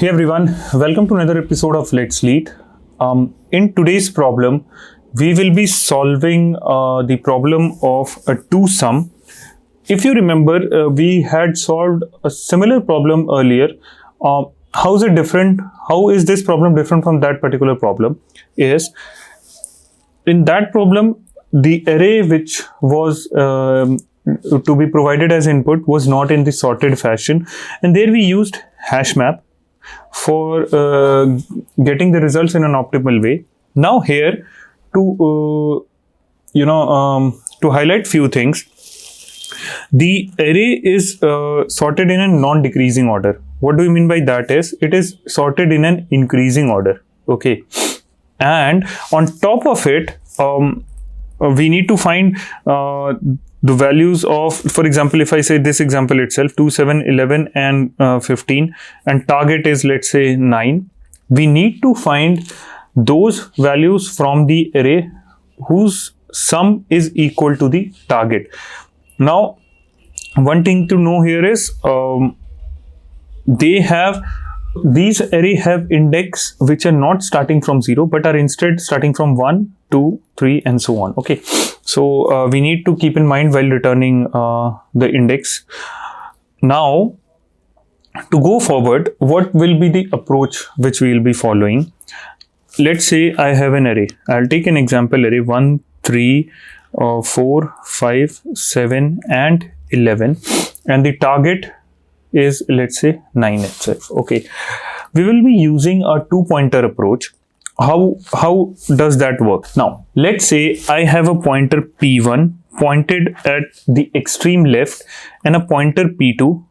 Hey everyone, welcome to another episode of Let's Lead. In today's problem, we will be solving the problem of a two sum. If you remember, we had solved a similar problem earlier. How is it different? How is this problem different from that particular problem? Is in that problem, the array which was to be provided as input was not in the sorted fashion, and there we used hash map for getting the results in an optimal way. Now here to to highlight few things, the array is sorted in a non-decreasing order. What do you mean by that? Is it is sorted in an increasing order, okay, and on top of it we need to find the values of, for example, if I say this example itself, 2, 7, 11 and 15, and target is, let's say, 9. We need to find those values from the array whose sum is equal to the target. Now, one thing to know here is these array have index which are not starting from 0 but are instead starting from 1, 2, 3 and so on. Okay, so we need to keep in mind while returning the index. Now, to go forward, what will be the approach which we will be following? Let's say I have an array. I'll take an example array 1, 3, 4, 5, 7 and 11, and the target is, let's say, 9 itself. Okay, we will be using a two-pointer approach. How does that work? Now, let's say I have a pointer P1 pointed at the extreme left and a pointer P2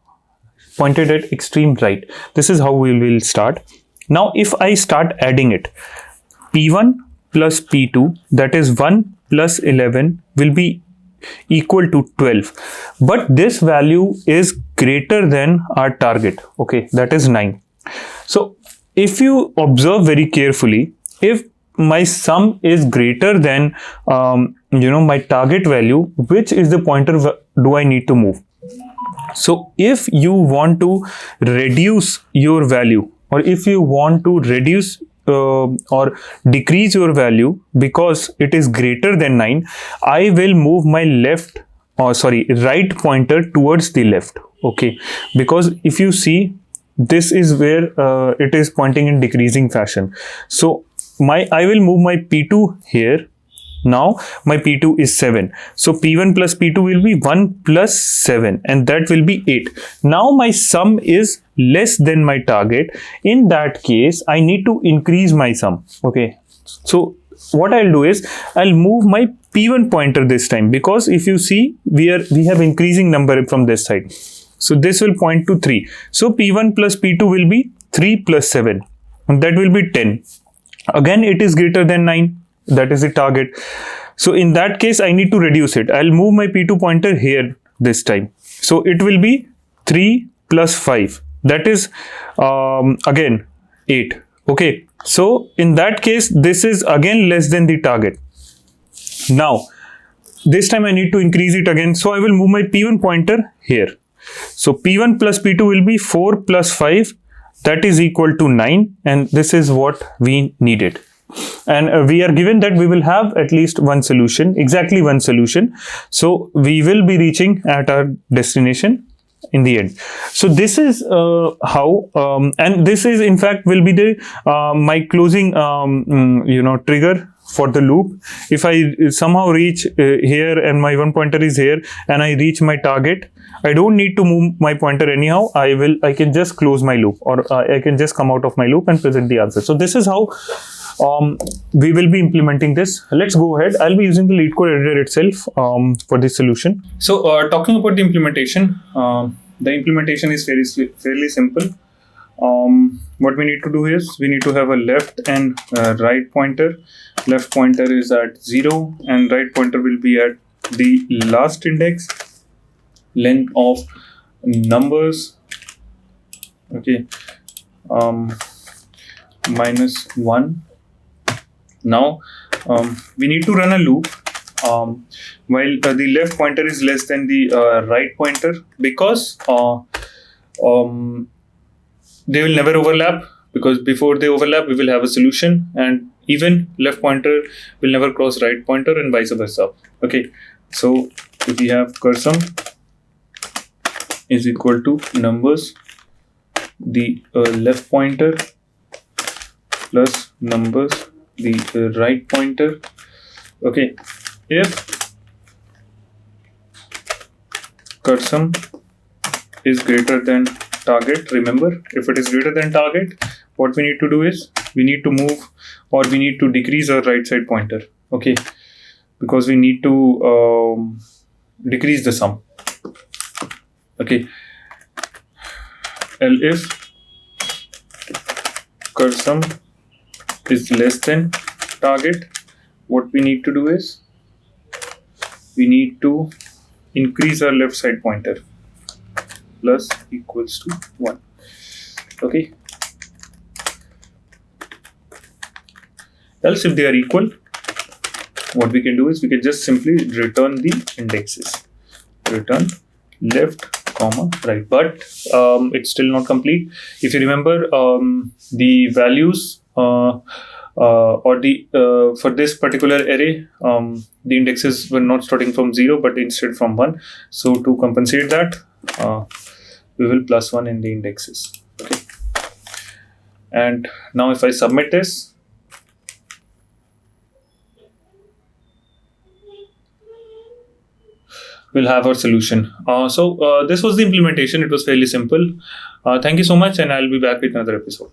pointed at extreme right. This is how we will start. Now, if I start adding it, P1 plus P2, that is 1 plus 11, will be equal to 12. But this value is greater than our target. Okay, that is 9. So, if you observe very carefully, if my sum is greater than my target value, which is the pointer do I need to move? So if you want to reduce your value, or if you want to reduce or decrease your value because it is greater than 9, I will move my right pointer towards the left. Okay, because if you see, this is where it is pointing in decreasing fashion. So I will move my P2 here. Now my P2 is 7. So P1 plus P2 will be 1 plus 7, and that will be 8. Now my sum is less than my target. In that case, I need to increase my sum. Okay. So what I'll do is I'll move my P1 pointer this time, because if you see, we have increasing number from this side. So this will point to 3. So P1 plus P2 will be 3 plus 7, and that will be 10. Again, it is greater than 9. That is the target. So in that case, I need to reduce it. I'll move my P2 pointer here this time. So it will be 3 plus 5. That is again 8. Okay. So in that case, this is again less than the target. Now, this time I need to increase it again. So I will move my P1 pointer here. So P1 plus P2 will be 4 plus 5. That is equal to 9, and this is what we needed. And we are given that we will have at least exactly one solution. So we will be reaching at our destination in the end. So this is how, and this is in fact will be the my closing trigger for the loop. If I somehow reach here and my one pointer is here and I reach my target, I don't need to move my pointer anyhow. I can just close my loop, or I can just come out of my loop and present the answer. So this is how we will be implementing this. Let's go ahead. I'll be using the LeetCode editor itself for this solution. So talking about the implementation is fairly simple. What we need to do is we need to have a left and right pointer. Left pointer is at 0 and right pointer will be at the last index. Length of numbers, okay, minus 1. Now we need to run a loop while the left pointer is less than the right pointer, because they will never overlap, because before they overlap we will have a solution, and even left pointer will never cross right pointer and vice versa. Okay, so if we have cursor is equal to numbers, the left pointer plus numbers, the right pointer. Okay, if cursor is greater than target, remember, if it is greater than target, what we need to do is we need to move, or we need to decrease our right side pointer. Okay, because we need to decrease the sum. Okay, and if cursor is less than target, what we need to do is we need to increase our left side pointer plus equals to 1. Okay, else if they are equal, what we can do is we can just simply return the indexes, return left comma right, but it's still not complete. If you remember, the values or the for this particular array, the indexes were not starting from 0 but instead from 1. So to compensate that, we will plus 1 in the indexes. Okay, and now if I submit this, we'll have our solution. So this was the implementation. It was fairly simple. Thank you so much, and I'll be back with another episode.